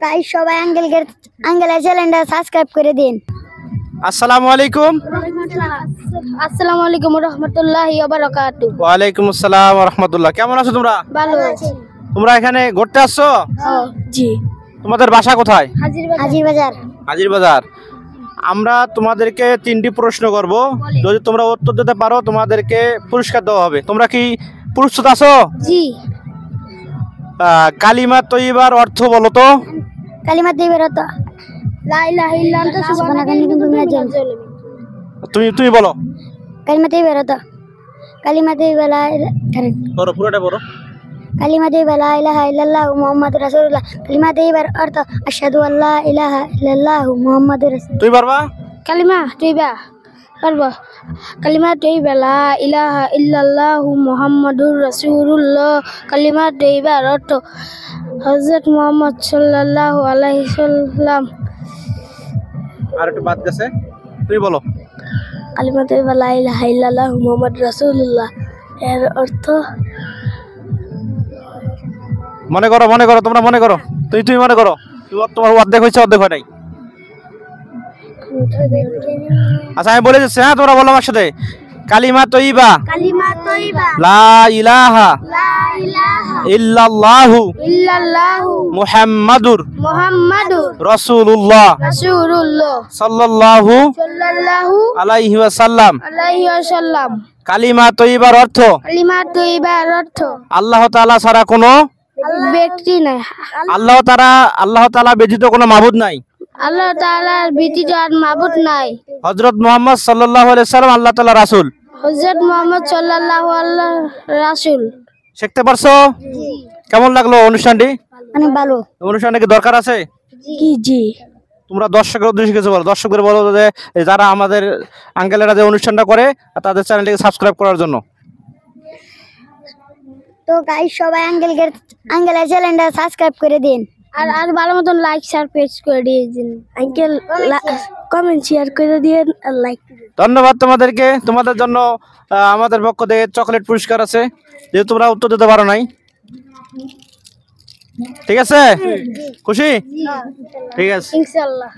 Guys সবাই আঙ্কেলের চ্যানেলটা সাবস্ক্রাইব করে দিন। আসসালামু আলাইকুম। আসসালামু আলাইকুম ওয়া রাহমাতুল্লাহি ওয়া বারাকাতুহু। ওয়া আলাইকুম আসসালাম ওয়া রাহমাতুল্লাহ। কেমন আছো তোমরা? ভালো আছি। তোমরা এখানে ঘুরতে আসছো? জি। তোমাদের বাসা কোথায়? হাজির বাজার। হাজির বাজার। আমরা তোমাদেরকে 3টি প্রশ্ন করব, যদি তোমরা উত্তর দিতে পারো তোমাদেরকে পুরস্কার দেওয়া হবে। তোমরা কি প্রস্তুত আছো? জি। কালিমা তৈয়বার অর্থ বলো তো। কালিমা তাইয়্যিবার অর্থ লা ইলাহা ইল্লা আনতা সুবহানাকা ইন্নী কুনতু মিনাজ জালিমিন। তুমি বলো। কালিমা তাইয়্যিবার অর্থ কালিমা তাইয়্যিবা লা বলো, পুরোটা বলো। কালিমা তাইয়্যিবা লা ইলাহা ইল্লাল্লাহু মুহাম্মাদুর রাসূলুল্লাহ। কালিমা তাইয়্যিবার অর্থ আশহাদু আল্লা ইলাহা ইল্লাল্লাহু মুহাম্মাদুর রাসূলুল্লাহ। তুই পারবা? কালিমা তাইয়্যিবা পারবো। কালিমা তাইয়্যিবা লা ইলাহা ইল্লাল্লাহু মুহাম্মাদুর রাসূলুল্লাহ। কালিমা তাইয়্যিবার অর্থ হযরত মুহাম্মদ সাল্লাল্লাহু আলাইহি সাল্লাম। আর একটু বাদ গেছে, তুই বলো। কালিমা তাইয়্যিবা লা ইলাহা ইল্লাল্লাহু মুহাম্মাদুর রাসূলুল্লাহ এর অর্থ মনে করো তোমরা মনে করো। তুমি মনে করো। তোমার অর্ধেক হয়েছে, অর্ধেক হয় নাই। আচ্ছা আমি বলে যাচ্ছি, হ্যাঁ তোমরা বলো আমার সাথে। কালিমা তৈয়বা কালিমা তাইয়্যিবা লা ইলাহা লা ইলাহা ইল্লাল্লাহু ইল্লাল্লাহু মুহাম্মাদুর মুহাম্মাদুর রাসূলুল্লাহ রাসূলুল্লাহ সাল্লাল্লাহু সাল্লাল্লাহু আলাইহি ওয়াসাল্লাম। আলাইহি ওয়াসাল্লাম। কালিমা তৈয়বার অর্থ কালিমা তাইয়্যিবার অর্থ আল্লাহ তাআলা ছাড়া কোনো ব্যক্তি নাই। আল্লাহ তাআলা ব্যতীত কোনো মাবুদ নাই। আল্লাহ তাআলার ব্যতীত আর মাবুদ নাই। হযরত মুহাম্মদ সাল্লাল্লাহু আলাইহি সাল্লাম আল্লাহ তাআলা রাসূল। হযরত মুহাম্মদ সাল্লাল্লাহু আলাইহি রাসূল। শিখতে পারছো? কেমন লাগলো অনুষ্ঠানটি? অনেক ভালো। অনুষ্ঠানে কি দরকার আছে? জি। তোমরা দর্শকের উদ্দেশ্যে কিছু বলো। দর্শকদের বলো যে যারা আমাদের আঙ্কেলেরা যে অনুষ্ঠানটা করে তাদের চ্যানেলটিকে সাবস্ক্রাইব করার জন্য। তো গাইস সবাই আঙ্কেলের চ্যানেলটা সাবস্ক্রাইব করে দিন। আর ভালো মতন লাইক শেয়ার পেজ করে দিন। আঙ্কেল কমেন্ট শেয়ার করে দিন আর লাইক। ধন্যবাদ তোমাদেরকে। তোমাদের জন্য আমাদের পক্ষ থেকে চকলেট পুরস্কার আছে, যেহেতু তোমরা উত্তর দিতে পারো নাই। ঠিক আছে? খুশি? ঠিক আছে। ইনশাআল্লাহ।